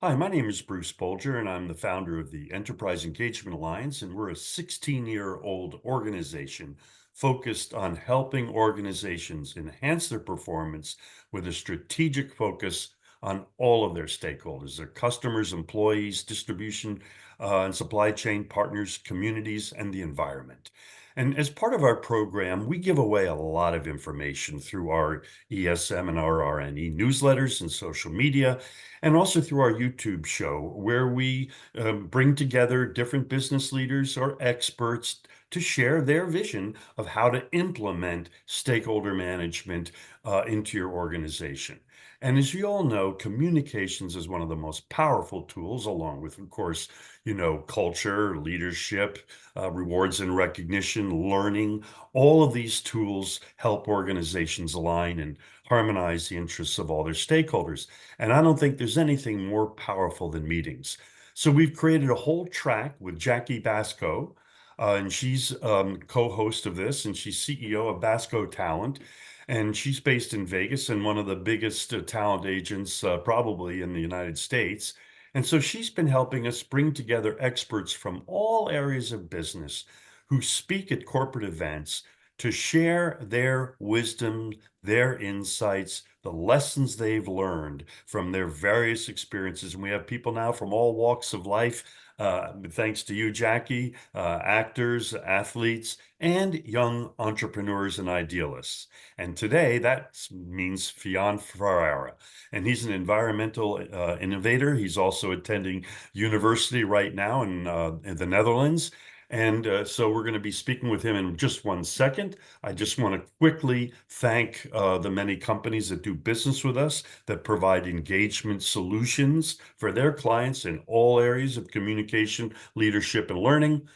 Hi, my name is Bruce Bolger, and I'm the founder of the Enterprise Engagement Alliance, and we're a 16-year-old organization focused on helping organizations enhance their performance with a strategic focus on all of their stakeholders, their customers, employees, distribution, and supply chain partners, communities, and the environment. And as part of our program, we give away a lot of information through our ESM and our RNE newsletters and social media, and also through our YouTube show, where we bring together different business leaders or experts to share their vision of how to implement stakeholder management into your organization. And as you all know, communications is one of the most powerful tools, along with, of course, culture, leadership, rewards and recognition, learning. All of these tools help organizations align and harmonize the interests of all their stakeholders. And I don't think there's anything more powerful than meetings. So we've created a whole track with Jackie Basco, and she's co-host of this, and she's CEO of Basco Talent. And she's based in Vegas and one of the biggest talent agents probably in the United States. And so she's been helping us bring together experts from all areas of business who speak at corporate events to share their wisdom, their insights, the lessons they've learned from their various experiences. And we have people now from all walks of life, thanks to you, Jackie, actors, athletes, and young entrepreneurs and idealists. And today that means Fionn Ferreira, and he's an environmental innovator. He's also attending university right now in the Netherlands. And so we're going to be speaking with him in just 1 second. I just want to quickly thank the many companies that do business with us, that provide engagement solutions for their clients in all areas of communication, leadership, and learning,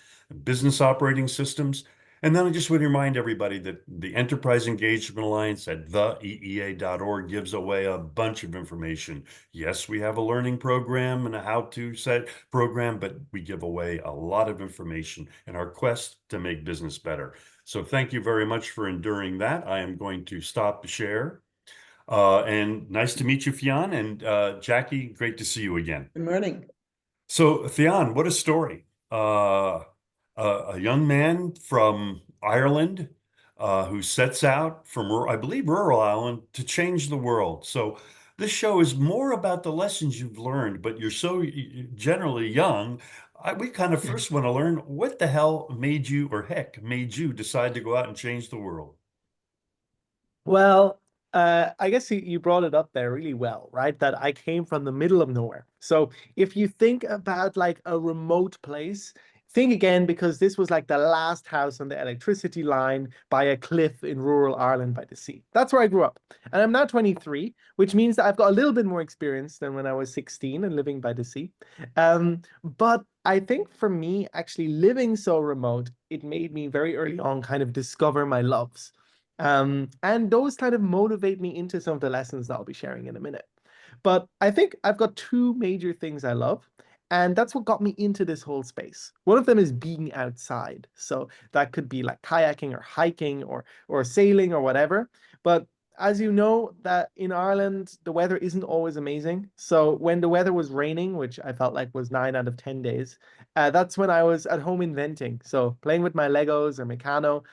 business operating systems. And then I just would remind everybody that the Enterprise Engagement Alliance at theeea.org gives away a bunch of information. Yes, we have a learning program and a how-to set program, but we give away a lot of information in our quest to make business better. So thank you very much for enduring that. I am going to stop the share. And nice to meet you, Fionn. And Jackie, great to see you again. Good morning. So, Fionn, what a story. A young man from Ireland who sets out from, I believe, rural Ireland to change the world. So, this show is more about the lessons you've learned, but you're so generally young. We kind of first want to learn what the hell made you, or heck, made you decide to go out and change the world. Well, I guess you brought it up there really well, right? That I came from the middle of nowhere. So if you think about like a remote place, think again, because this was like the last house on the electricity line by a cliff in rural Ireland by the sea. That's where I grew up. And I'm now 23, which means that I've got a little bit more experience than when I was 16 and living by the sea. But I think for me, actually living so remote, it made me very early on kind of discover my loves. And those kind of motivate me into some of the lessons that I'll be sharing in a minute. But I think I've got two major things I love, and that's what got me into this whole space. One of them is being outside. So that could be like kayaking or hiking or sailing or whatever. But as you know, that in Ireland, the weather isn't always amazing. So when the weather was raining, which I felt like was 9 out of 10 days, that's when I was at home inventing. So playing with my Legos or Meccano,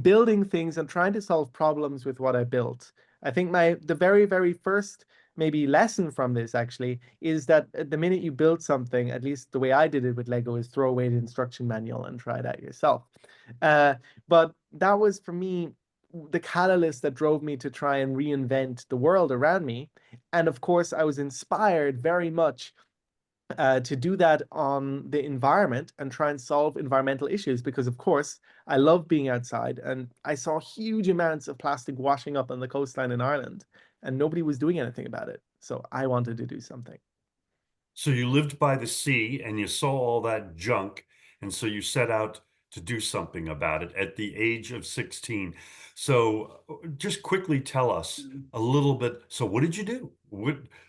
building things and trying to solve problems with what I built. I think the very, very first maybe lesson from this actually is that the minute you build something, at least the way I did it with Lego, is throw away the instruction manual and try it out yourself. But that was for me the catalyst that drove me to try and reinvent the world around me. And of course, I was inspired very much to do that on the environment and try and solve environmental issues because, of course, I love being outside and I saw huge amounts of plastic washing up on the coastline in Ireland and nobody was doing anything about it. So I wanted to do something. So you lived by the sea and you saw all that junk, and so you set out to do something about it at the age of 16. So just quickly tell us a little bit. So what did you do?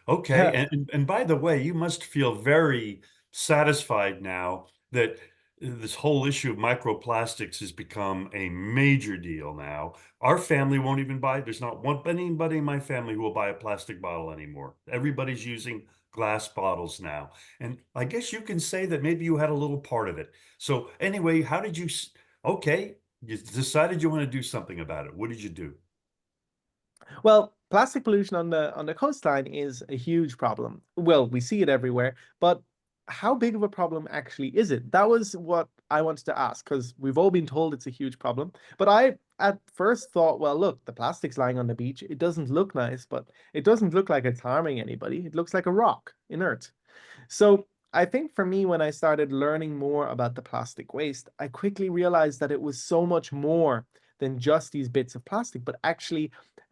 Okay, and by the way, you must feel very satisfied now that this whole issue of microplastics has become a major deal now. Our family won't even buy, there's not one anybody in my family who will buy a plastic bottle anymore. Everybody's using glass bottles now. And I guess you can say that maybe you had a little part of it. So anyway, how did you, okay, you decided you want to do something about it. What did you do? Well, plastic pollution on the coastline is a huge problem. Well, we see it everywhere, but how big of a problem actually is it? That was what I wanted to ask because we've all been told it's a huge problem. But I at first thought, well, look, the plastic's lying on the beach. It doesn't look nice, but it doesn't look like it's harming anybody. It looks like a rock, inert. So I think for me, when I started learning more about the plastic waste, I quickly realized that it was so much more than just these bits of plastic, but actually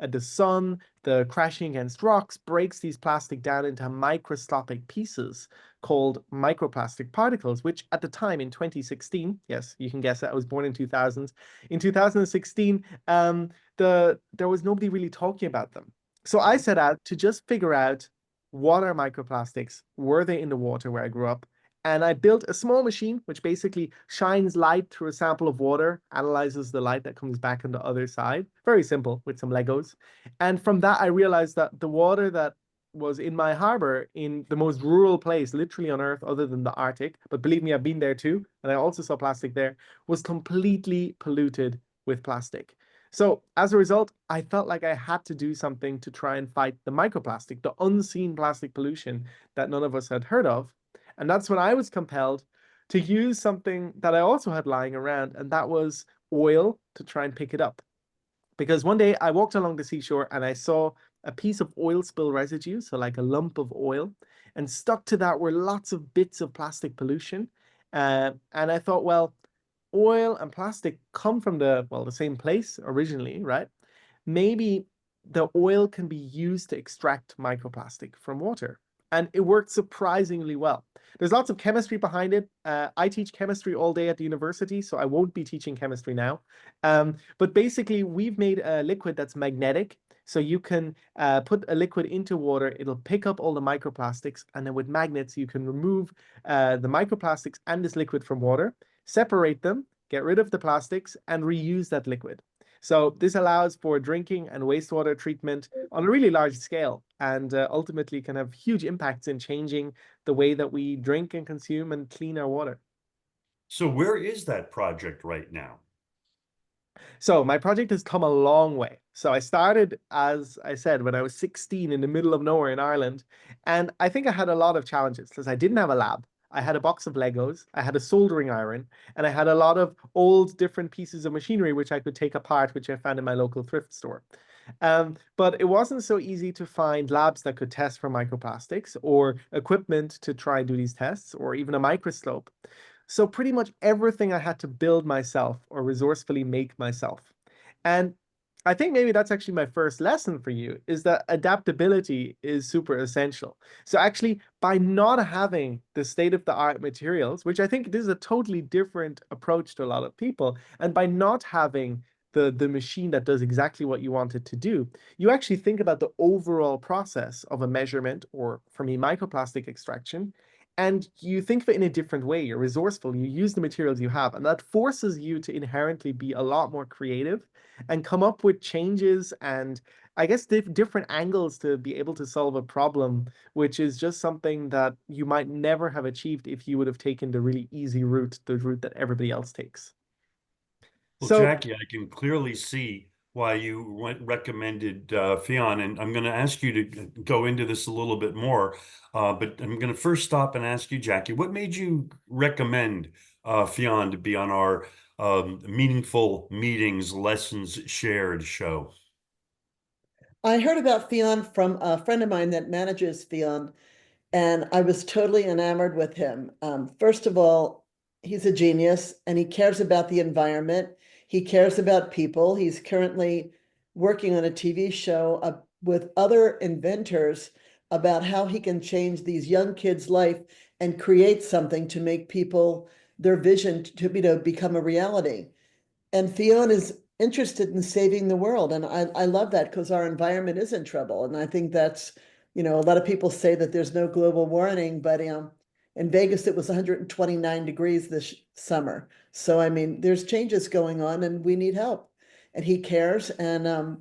the sun, the crashing against rocks breaks these plastic down into microscopic pieces called microplastic particles, which at the time in 2016, yes, you can guess it, I was born in 2000s. In 2016, there was nobody really talking about them. So I set out to just figure out what are microplastics? Were they in the water where I grew up? And I built a small machine which basically shines light through a sample of water, analyzes the light that comes back on the other side. Very simple with some Legos. And from that, I realized that the water that was in my harbor in the most rural place, literally on Earth, other than the Arctic, but believe me, I've been there too, and I also saw plastic there, was completely polluted with plastic. So as a result, I felt like I had to do something to try and fight the microplastic, the unseen plastic pollution that none of us had heard of. And that's when I was compelled to use something that I also had lying around, and that was oil to try and pick it up. Because one day I walked along the seashore and I saw a piece of oil spill residue, so like a lump of oil, and stuck to that were lots of bits of plastic pollution. And I thought, well, oil and plastic come from the same place originally, right? Maybe the oil can be used to extract microplastic from water. And it worked surprisingly well. There's lots of chemistry behind it. I teach chemistry all day at the university, so I won't be teaching chemistry now. But basically, we've made a liquid that's magnetic. So you can put a liquid into water, it'll pick up all the microplastics, and then with magnets, you can remove the microplastics and this liquid from water, separate them, get rid of the plastics, and reuse that liquid. So this allows for drinking and wastewater treatment on a really large scale and ultimately can have huge impacts in changing the way that we drink and consume and clean our water. So where is that project right now? So my project has come a long way. So I started, as I said, when I was 16 in the middle of nowhere in Ireland. And I think I had a lot of challenges because I didn't have a lab. I had a box of Legos, I had a soldering iron, and I had a lot of old different pieces of machinery which I could take apart, which I found in my local thrift store. But it wasn't so easy to find labs that could test for microplastics or equipment to try and do these tests or even a microscope. So pretty much everything I had to build myself or resourcefully make myself. And I think maybe that's actually my first lesson for you is that adaptability is super essential. So actually, by not having the state-of-the-art materials, which I think this is a totally different approach to a lot of people, and by not having the machine that does exactly what you want it to do, you actually think about the overall process of a measurement, or for me, microplastic extraction, and you think of it in a different way. You're resourceful, you use the materials you have, and that forces you to inherently be a lot more creative and come up with changes and I guess different angles to be able to solve a problem, which is just something that you might never have achieved if you would have taken the really easy route, the route that everybody else takes. Well, So Jackie, I can clearly see why you recommended Fionn, and I'm going to ask you to go into this a little bit more. But I'm going to first stop and ask you, Jackie, what made you recommend Fionn to be on our Meaningful Meetings Lessons Shared show? I heard about Fionn from a friend of mine that manages Fionn, and I was totally enamored with him. First of all, he's a genius and he cares about the environment. He cares about people. He's currently working on a TV show with other inventors about how he can change these young kids' life and create something to make people their vision to become a reality. And Fionn is interested in saving the world. And I love that because our environment is in trouble. And I think that's, a lot of people say that there's no global warming, but In Vegas, it was 129 degrees this summer. So, I mean, there's changes going on and we need help. And he cares. And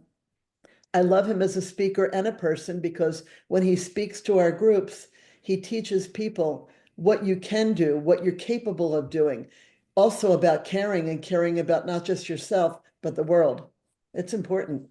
I love him as a speaker and a person because when he speaks to our groups, he teaches people what you can do, what you're capable of doing. Also about caring and caring about not just yourself, but the world. It's important.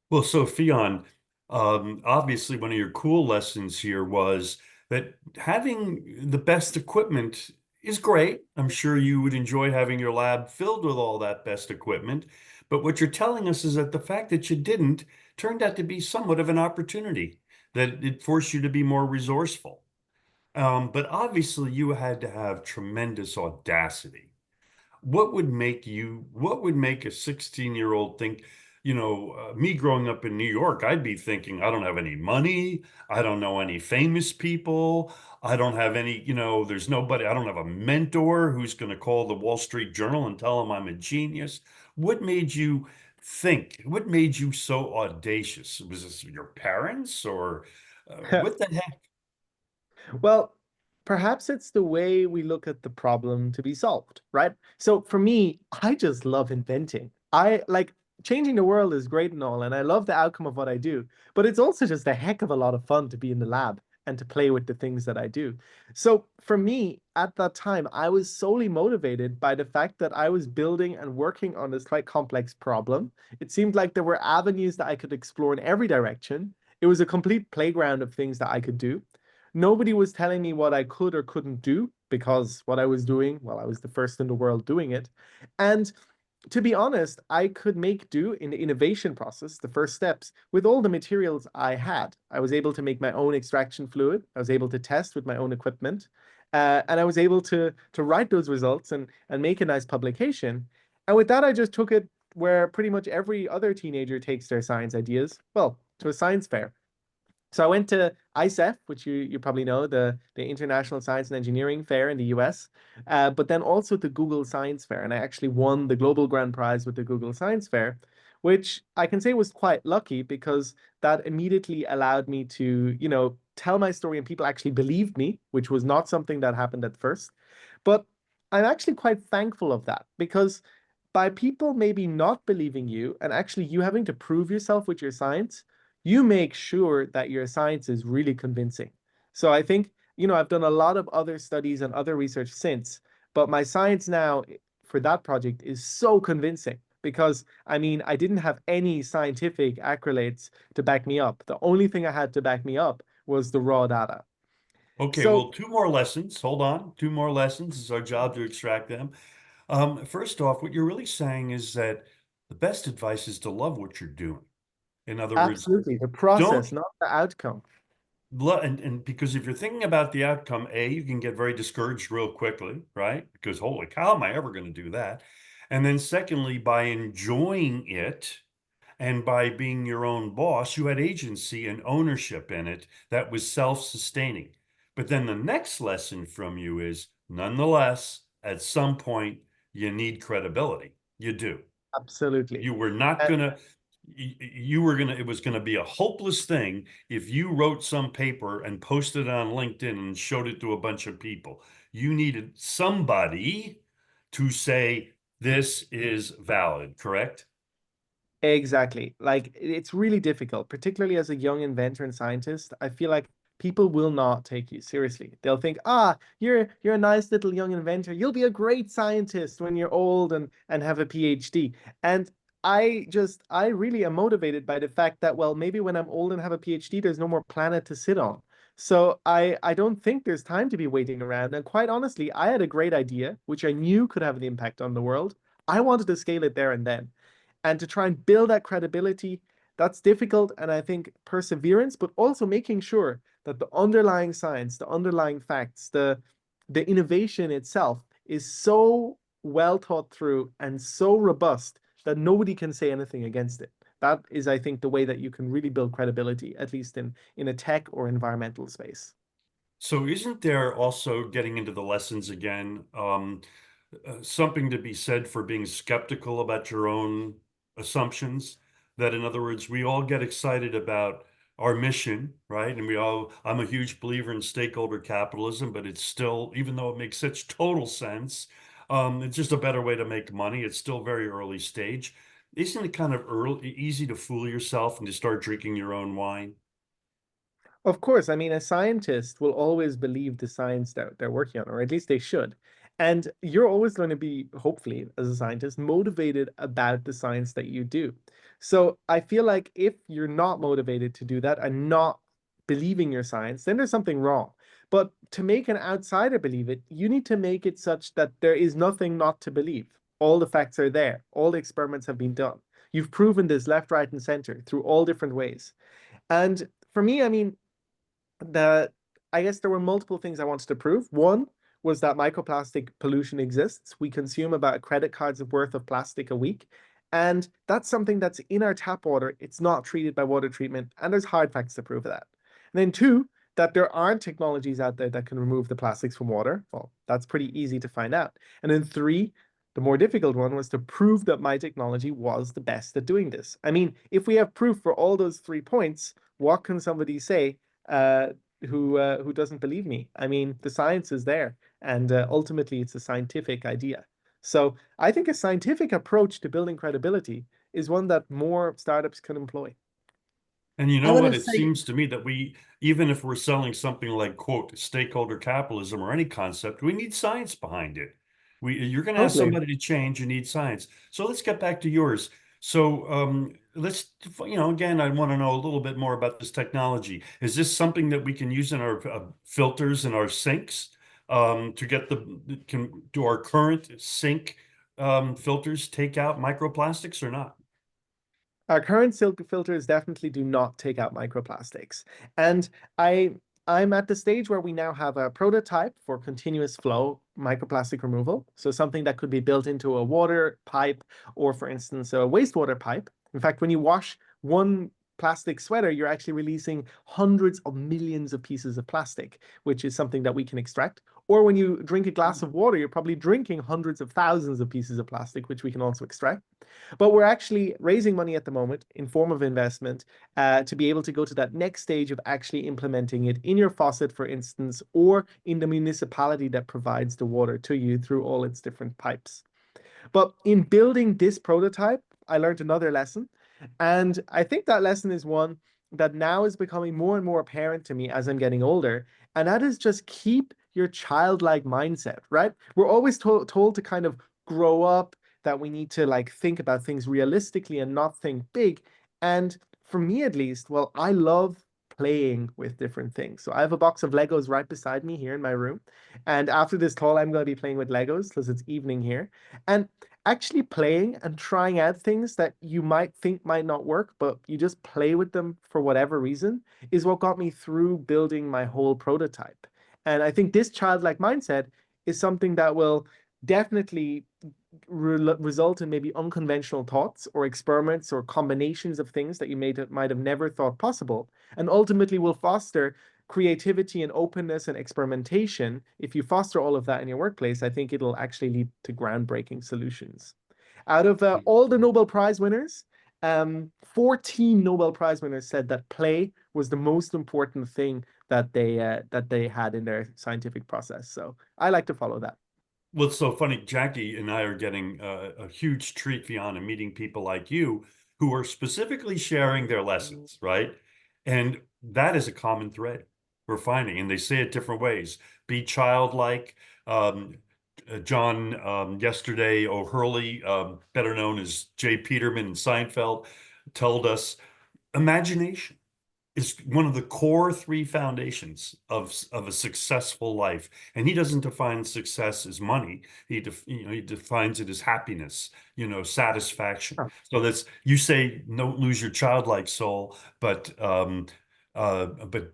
Well, so Fionn, obviously one of your cool lessons here was that having the best equipment is great. I'm sure you would enjoy having your lab filled with all that best equipment. But what you're telling us is that the fact that you didn't turned out to be somewhat of an opportunity, that it forced you to be more resourceful. But obviously you had to have tremendous audacity. What would make a 16-year-old think, me growing up in New York, I'd be thinking, I don't have any money. I don't know any famous people. I don't have any, there's nobody, I don't have a mentor who's going to call the Wall Street Journal and tell them I'm a genius. What made you think? What made you so audacious? Was this your parents or what the heck? Well, perhaps it's the way we look at the problem to be solved, right? So for me, I just love inventing. I like changing the world is great and all, and I love the outcome of what I do, but it's also just a heck of a lot of fun to be in the lab and to play with the things that I do. So for me, at that time, I was solely motivated by the fact that I was building and working on this quite complex problem. It seemed like there were avenues that I could explore in every direction. It was a complete playground of things that I could do. Nobody was telling me what I could or couldn't do because what I was doing, well, I was the first in the world doing it. And to be honest, I could make do in the innovation process, the first steps, with all the materials I had. I was able to make my own extraction fluid. I was able to test with my own equipment. And I was able to write those results and make a nice publication. And with that, I just took it where pretty much every other teenager takes their science ideas, well, to a science fair. So I went to ICEF, which you probably know, the International Science and Engineering Fair in the US, but then also the Google Science Fair. And I actually won the Global Grand Prize with the Google Science Fair, which I can say was quite lucky because that immediately allowed me to, tell my story and people actually believed me, which was not something that happened at first. But I'm actually quite thankful of that because by people maybe not believing you and actually you having to prove yourself with your science, you make sure that your science is really convincing. So I think, I've done a lot of other studies and other research since, but my science now for that project is so convincing because I mean, I didn't have any scientific accolades to back me up. The only thing I had to back me up was the raw data. Okay, So well, two more lessons. Hold on. Two more lessons. It's our job to extract them. First off, what you're really saying is that the best advice is to love what you're doing. In other words, absolutely, the don't process, not the outcome. and because if you're thinking about the outcome, A, you can get very discouraged real quickly, right? Because holy cow, am I ever going to do that? And then secondly, by enjoying it and by being your own boss, you had agency and ownership in it that was self-sustaining. But then the next lesson from you is, nonetheless, at some point, you need credibility. You do. Absolutely. You were not And gonna, you were gonna, it was gonna be a hopeless thing if you wrote some paper and posted it on LinkedIn and showed it to a bunch of people. You needed somebody to say, this is valid, correct? exactly. Like it's really difficult, particularly as a young inventor and scientist. I feel like people will not take you seriously. They'll think, "Ah, you're a nice little young inventor. You'll be a great scientist when you're old and have a PhD." And I really am motivated by the fact that, well, maybe when I'm old and have a PhD, there's no more planet to sit on. So I don't think there's time to be waiting around. And quite honestly, I had a great idea, which I knew could have an impact on the world. I wanted to scale it there and then. And to try and build that credibility, that's difficult. And I think perseverance, but also making sure that the underlying science, the underlying facts, the innovation itself is so well thought through and so robust that nobody can say anything against it. That is, I think, the way that you can really build credibility, at least in a tech or environmental space. So isn't there also getting into the lessons again, something to be said for being skeptical about your own assumptions? That in other words, we all get excited about our mission, right? And I'm a huge believer in stakeholder capitalism, but it's still, even though it makes such total sense, it's just a better way to make money. It's still very early stage. Isn't it kind of easy to fool yourself and to start drinking your own wine? Of course, I mean, a scientist will always believe the science that they're working on, or at least they should. And you're always going to be, hopefully, as a scientist, motivated about the science that you do. So I feel like if you're not motivated to do that and not believing your science, then there's something wrong. But to make an outsider believe it, you need to make it such that there is nothing not to believe. All the facts are there. All the experiments have been done. You've proven this left, right, and center through all different ways. And for me, I mean, that I guess there were multiple things I wanted to prove. One was that microplastic pollution exists. We consume about a credit card's worth of plastic a week. And that's something that's in our tap water. It's not treated by water treatment. And there's hard facts to prove that. And then two, that there aren't technologies out there that can remove the plastics from water. Well, that's pretty easy to find out. And then three, the more difficult one was to prove that my technology was the best at doing this. I mean, if we have proof for all those 3 points, what can somebody say uh, who doesn't believe me? I mean, the science is there, and ultimately, it's a scientific idea. So I think a scientific approach to building credibility is one that more startups can employ. And you I know want what? to It say, seems to me that even if we're selling something like, quote, stakeholder capitalism or any concept, we need science behind it. You're going to ask Totally. somebody to change, you need science. So let's get back to yours. So let's, again, I want to know a little bit more about this technology. Is this something that we can use in our filters and our sinks to get do our current sink filters take out microplastics or not? Our current silk filters definitely do not take out microplastics. And I I'm at the stage where we now have a prototype for continuous flow microplastic removal. So something that could be built into a water pipe or, for instance, a wastewater pipe. In fact, when you wash one plastic sweater, you're actually releasing hundreds of millions of pieces of plastic, which is something that we can extract. Or when you drink a glass of water, you're probably drinking hundreds of thousands of pieces of plastic, which we can also extract. But we're actually raising money at the moment in form of investment to be able to go to that next stage of actually implementing it in your faucet, for instance, or in the municipality that provides the water to you through all its different pipes. But in building this prototype, I learned another lesson. And I think that lesson is one that now is becoming more and more apparent to me as I'm getting older. And that is just keep your childlike mindset, right? We're always told to kind of grow up, that we need to like think about things realistically and not think big. And for me at least, well, I love playing with different things. So I have a box of Legos right beside me here in my room. And after this call, I'm going to be playing with Legos because it's evening here. And actually playing and trying out things that you might think might not work, but you just play with them for whatever reason is what got me through building my whole prototype. And I think this childlike mindset is something that will definitely result in maybe unconventional thoughts or experiments or combinations of things that you might have never thought possible, and ultimately will foster creativity and openness and experimentation. If you foster all of that in your workplace, I think it'll actually lead to groundbreaking solutions. Out of all the Nobel Prize winners, 14 Nobel Prize winners said that play was the most important thing that they had in their scientific process. So I like to follow that. Well, it's so funny. Jackie and I are getting a huge treat, Fiona, meeting people like you who are specifically sharing their lessons, right? And that is a common thread we're finding, and they say it different ways. Be childlike. Um, John, yesterday, O'Hurley, better known as Jay Peterman in Seinfeld, told us imagination is one of the core three foundations of a successful life. And he doesn't define success as money. He defines it as happiness, satisfaction. Oh, So that's, you say don't lose your childlike soul, but that's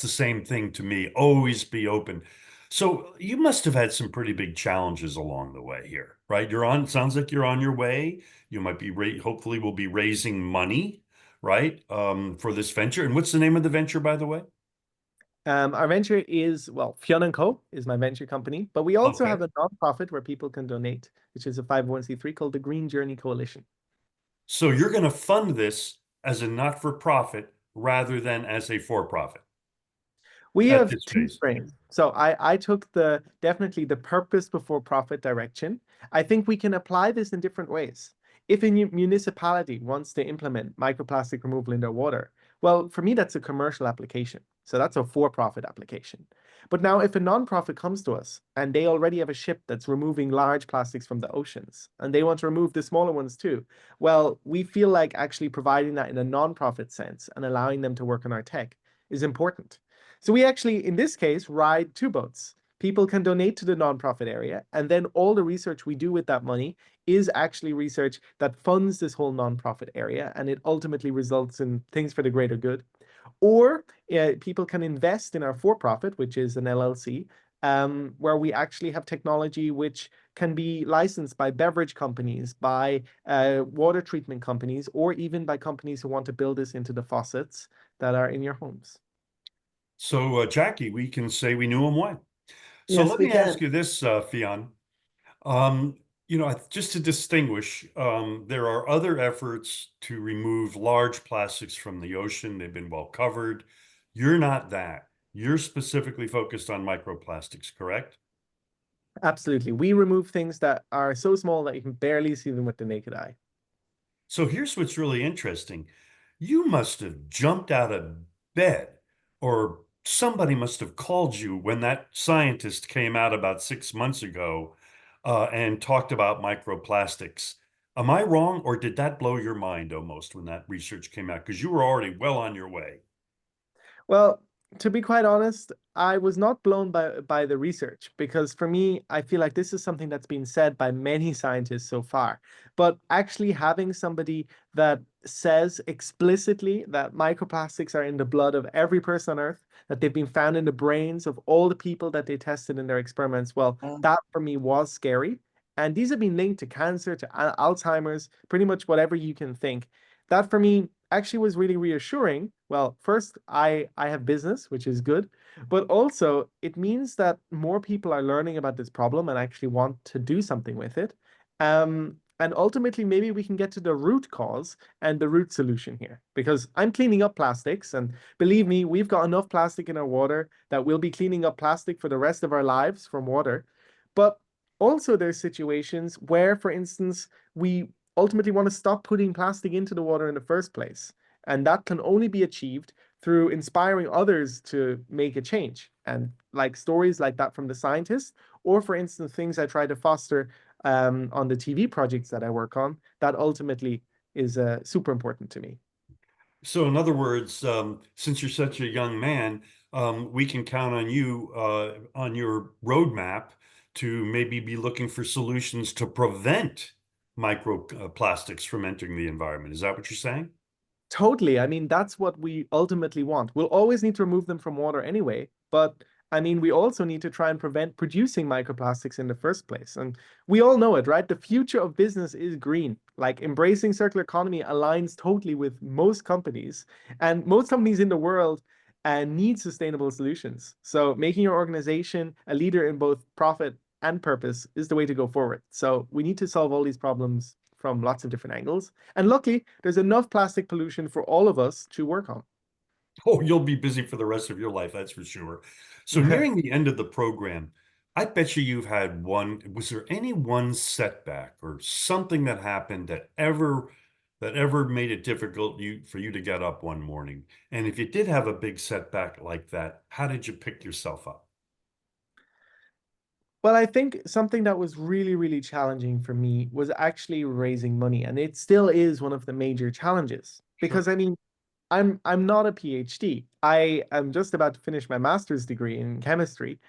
the same thing to me. Always be open. So you must have had some pretty big challenges along the way here, right? Sounds like you're on your way. You might be hopefully will be raising money, right? For this venture. And what's the name of the venture, by the way? Our venture is, well, Fionn Co is my venture company, but we also Okay. have a nonprofit where people can donate, which is a 501(c)(3) called the Green Journey Coalition. So you're going to fund this as a not-for-profit rather than as a for-profit We at have this two phase? frames. So I took definitely the purpose before profit direction. I think we can apply this in different ways. If a municipality wants to implement microplastic removal in their water, well, for me, that's a commercial application. So that's a for-profit application. But now if a nonprofit comes to us and they already have a ship that's removing large plastics from the oceans and they want to remove the smaller ones too, well, we feel like actually providing that in a nonprofit sense and allowing them to work on our tech is important. So we actually, in this case, ride two boats. People can donate to the nonprofit area, and then all the research we do with that money is actually research that funds this whole nonprofit area, and it ultimately results in things for the greater good. Or people can invest in our for-profit, which is an LLC, where we actually have technology which can be licensed by beverage companies, by water treatment companies, or even by companies who want to build this into the faucets that are in your homes. So, Jackie, we can say we knew him well. So Yes, let we me ask can. you this, Fionn. Um, just to distinguish, there are other efforts to remove large plastics from the ocean. They've been well covered. You're not that. You're specifically focused on microplastics, correct? Absolutely. We remove things that are so small that you can barely see them with the naked eye. So here's what's really interesting. You must have jumped out of bed, or somebody must have called you when that scientist came out about 6 months ago, and talked about microplastics. Am I wrong, or did that blow your mind almost when that research came out? Because you were already well on your way. Well, to be quite honest, I was not blown by the research because for me, I feel like this is something that's been said by many scientists so far. But actually having somebody that says explicitly that microplastics are in the blood of every person on Earth, that they've been found in the brains of all the people that they tested in their experiments, well, that for me was scary. And these have been linked to cancer, to Alzheimer's, pretty much whatever you can think. That for me actually was really reassuring. Well, first, I have business, which is good, but also it means that more people are learning about this problem and actually want to do something with it. And ultimately, maybe we can get to the root cause and the root solution here. Because I'm cleaning up plastics, and believe me, we've got enough plastic in our water that we'll be cleaning up plastic for the rest of our lives from water. But also, there's situations where, for instance, we ultimately want to stop putting plastic into the water in the first place. And that can only be achieved through inspiring others to make a change. And like stories like that from the scientists, or for instance, things I try to foster on the TV projects that I work on, that ultimately is super important to me. So, in other words, since you're such a young man, we can count on you on your roadmap to maybe be looking for solutions to prevent microplastics from entering the environment. Is that what you're saying? Totally. I mean, that's what we ultimately want. We'll always need to remove them from water anyway, but I mean, we also need to try and prevent producing microplastics in the first place. And we all know it, right? The future of business is green. Like embracing circular economy aligns totally with most companies, and most companies in the world need sustainable solutions. So making your organization a leader in both profit and purpose is the way to go forward. So we need to solve all these problems from lots of different angles. And luckily, there's enough plastic pollution for all of us to work on. Oh, you'll be busy for the rest of your life, that's for sure. So, nearing the end of the program, I bet you've had one. Was there any one setback or something that happened that ever made it difficult for you to get up one morning? And if you did have a big setback like that, how did you pick yourself up? Well, I think something that was really, really challenging for me was actually raising money. And it still is one of the major challenges because Sure. I mean, I'm not a PhD. I am just about to finish my master's degree in chemistry,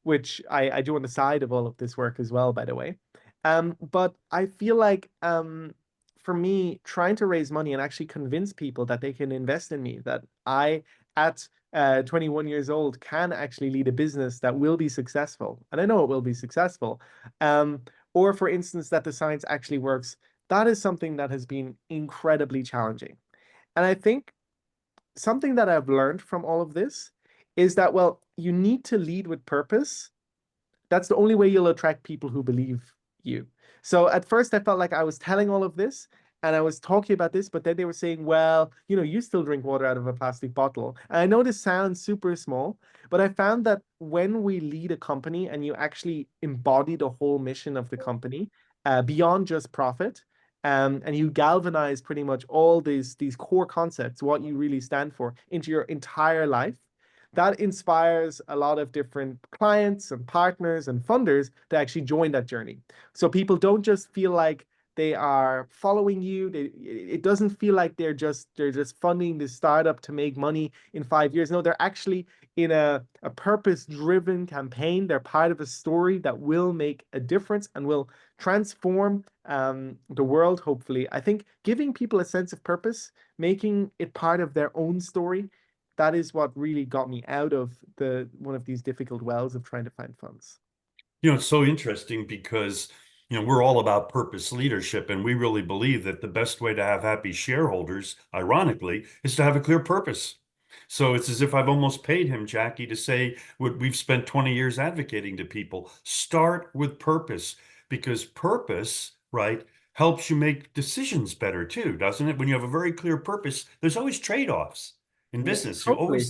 which I do on the side of all of this work as well, by the way. But I feel like for me, trying to raise money and actually convince people that they can invest in me, that I at 21 years old can actually lead a business that will be successful, and I know it will be successful. Um, or for instance, that the science actually works. That is something that has been incredibly challenging. And I think something that I've learned from all of this is that, well, you need to lead with purpose. That's the only way you'll attract people who believe you. So at first, I felt like I was telling all of this, And I was talking about this, but then they were saying, well, you still drink water out of a plastic bottle. And I know this sounds super small, but I found that when we lead a company and you actually embody the whole mission of the company, beyond just profit, and you galvanize pretty much all these core concepts, what you really stand for, into your entire life, that inspires a lot of different clients and partners and funders to actually join that journey. So people don't just feel like they are following you. It doesn't feel like they're just funding this startup to make money in 5 years. No, they're actually in a purpose-driven campaign. They're part of a story that will make a difference and will transform the world, hopefully. I think giving people a sense of purpose, making it part of their own story, that is what really got me out of one of these difficult wells of trying to find funds. It's so interesting because, we're all about purpose leadership, and we really believe that the best way to have happy shareholders, ironically, is to have a clear purpose. So it's as if I've almost paid him, Jackie, to say what we've spent 20 years advocating to people. Start with purpose, because purpose, right, helps you make decisions better too, doesn't it? When you have a very clear purpose, there's always trade-offs. In Yeah, business, you Hopefully.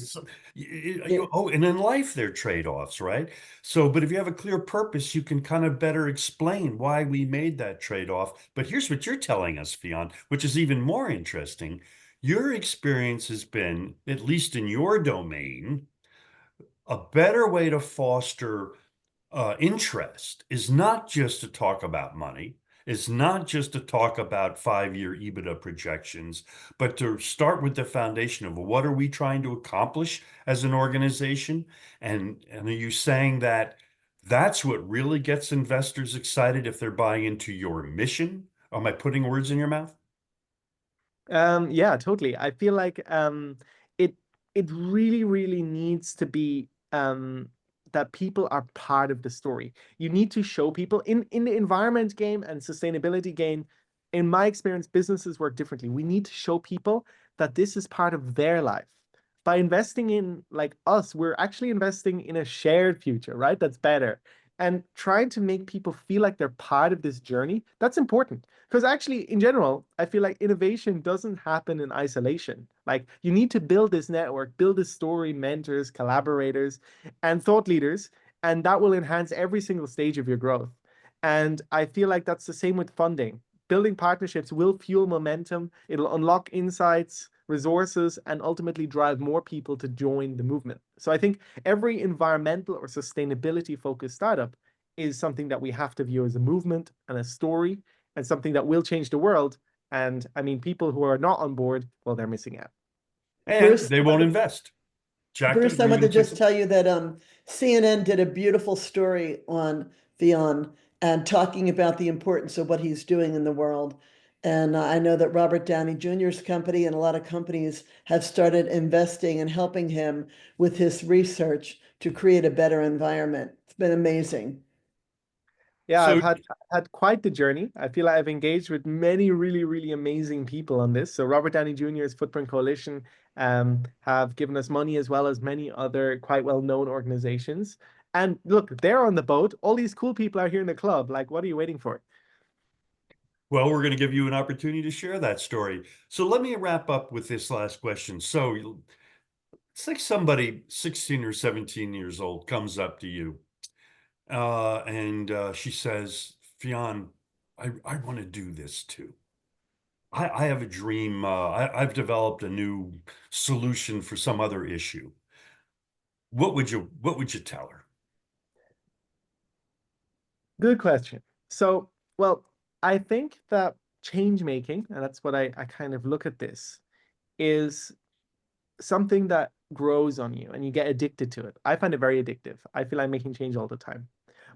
always, and in life, there are trade-offs, right? So, but if you have a clear purpose, you can kind of better explain why we made that trade-off. But here's what you're telling us, Fionn, which is even more interesting. Your experience has been, at least in your domain, a better way to foster interest is not just to talk about money. It's not just to talk about 5-year EBITDA projections, but to start with the foundation of what are we trying to accomplish as an organization? And are you saying that that's what really gets investors excited if they're buying into your mission? Am I putting words in your mouth? Yeah, totally. I feel like it it really, really needs to be that people are part of the story. You need to show people in the environment game and sustainability game. In my experience, businesses work differently. We need to show people that this is part of their life. By investing in like us, we're actually investing in a shared future, right? That's better. And trying to make people feel like they're part of this journey, that's important. Because actually, in general, I feel like innovation doesn't happen in isolation. Like you need to build this network, build this story, mentors, collaborators, and thought leaders, and that will enhance every single stage of your growth. And I feel like that's the same with funding. Building partnerships will fuel momentum, it'll unlock insights, resources, and ultimately drive more people to join the movement. So I think every environmental or sustainability focused startup is something that we have to view as a movement and a story and something that will change the world. And I mean, people who are not on board, well, they're missing out. And Bruce, they won't invest. Jackie, Bruce, I were you wanted to going to say just something? tell you that CNN did a beautiful story on Fionn and talking about the importance of what he's doing in the world. And I know that Robert Downey Jr.'s company and a lot of companies have started investing and helping him with his research to create a better environment. It's been amazing. Yeah, So, I've had quite the journey. I feel like I've engaged with many really, really amazing people on this. So Robert Downey Jr.'s Footprint Coalition have given us money as well as many other quite well-known organizations. And look, they're on the boat. All these cool people are here in the club. Like, what are you waiting for? well, we're going to give you an opportunity to share that story. So let me wrap up with this last question. So it's like somebody 16 or 17 years old comes up to you and she says, Fionn, I want to do this too. I have a dream. I've developed a new solution for some other issue. What would you tell her? Good question. So, well, I think that change making, and that's what I kind of look at this, is something that grows on you and you get addicted to it. I find it very addictive. I feel I'm making change all the time.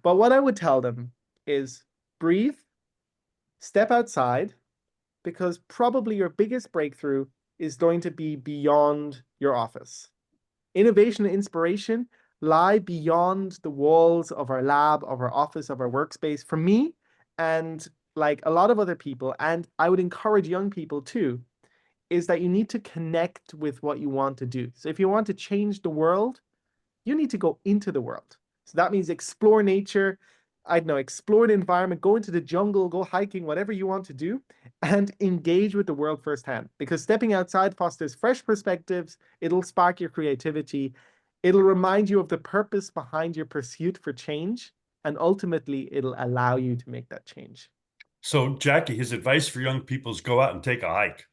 But what I would tell them is breathe, step outside, because probably your biggest breakthrough is going to be beyond your office. Innovation and inspiration lie beyond the walls of our lab, of our office, of our workspace. For me, and like a lot of other people, and I would encourage young people too, is that you need to connect with what you want to do. So if you want to change the world, you need to go into the world. So that means explore nature, I don't know, explore the environment, go into the jungle, go hiking, whatever you want to do, and engage with the world firsthand. Because stepping outside fosters fresh perspectives, it'll spark your creativity, it'll remind you of the purpose behind your pursuit for change, and ultimately it'll allow you to make that change. So, Jackie, his advice for young people is go out and take a hike.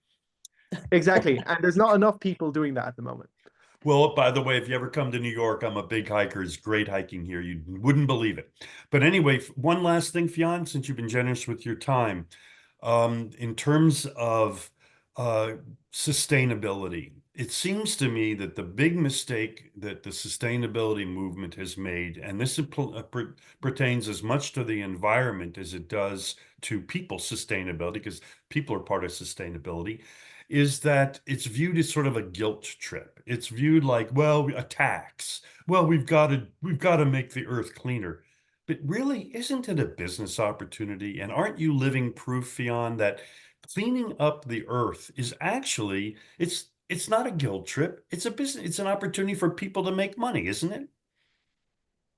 Exactly. And there's not enough people doing that at the moment. Well, by the way, if you ever come to New York, I'm a big hiker. It's great hiking here. You wouldn't believe it. But anyway, one last thing, Fionn, since you've been generous with your time, in terms of uh, sustainability, it seems to me that the big mistake that the sustainability movement has made, and this pertains as much to the environment as it does to people's sustainability, because people are part of sustainability, is that it's viewed as sort of a guilt trip. It's viewed like, well, a tax. Well, we've got to make the earth cleaner. But really, isn't it a business opportunity? And aren't you living proof, Fionn, that cleaning up the earth is actually, it's not a guilt trip. It's a business, it's an opportunity for people to make money, isn't it?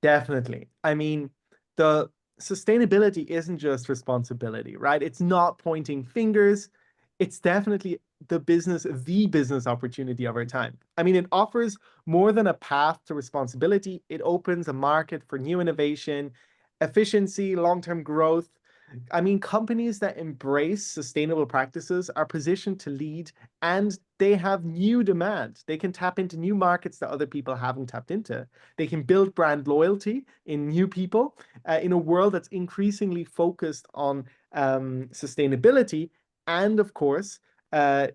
Definitely. I mean, the sustainability isn't just responsibility, right? It's not pointing fingers. It's definitely the business opportunity of our time. I mean, it offers more than a path to responsibility. It opens a market for new innovation, efficiency, long-term growth. I mean, companies that embrace sustainable practices are positioned to lead, and they have new demand. They can tap into new markets that other people haven't tapped into. They can build brand loyalty in new people in a world that's increasingly focused on sustainability. And of course, uh,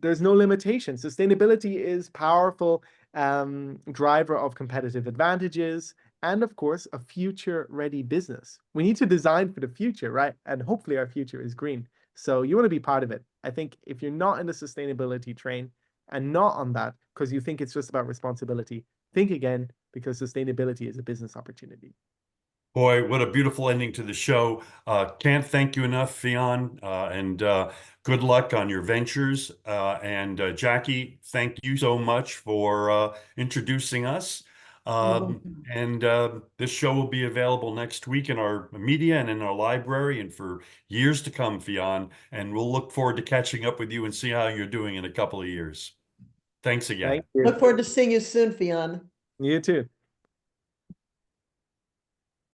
there's no limitation. Sustainability is powerful driver of competitive advantages, and of course, a future-ready business. We need to design for the future, right? And hopefully our future is green. So you want to be part of it. I think if you're not in the sustainability train and not on that because you think it's just about responsibility, think again, because sustainability is a business opportunity. Boy, what a beautiful ending to the show. Can't thank you enough, Fionn, and good luck on your ventures. And Jackie, thank you so much for introducing us. You're Um, welcome. and this show will be available next week in our media and in our library and for years to come, Fionn. And we'll look forward to catching up with you and see how you're doing in a couple of years. Thanks again. Thank you. Look forward to seeing you soon, Fionn. You too.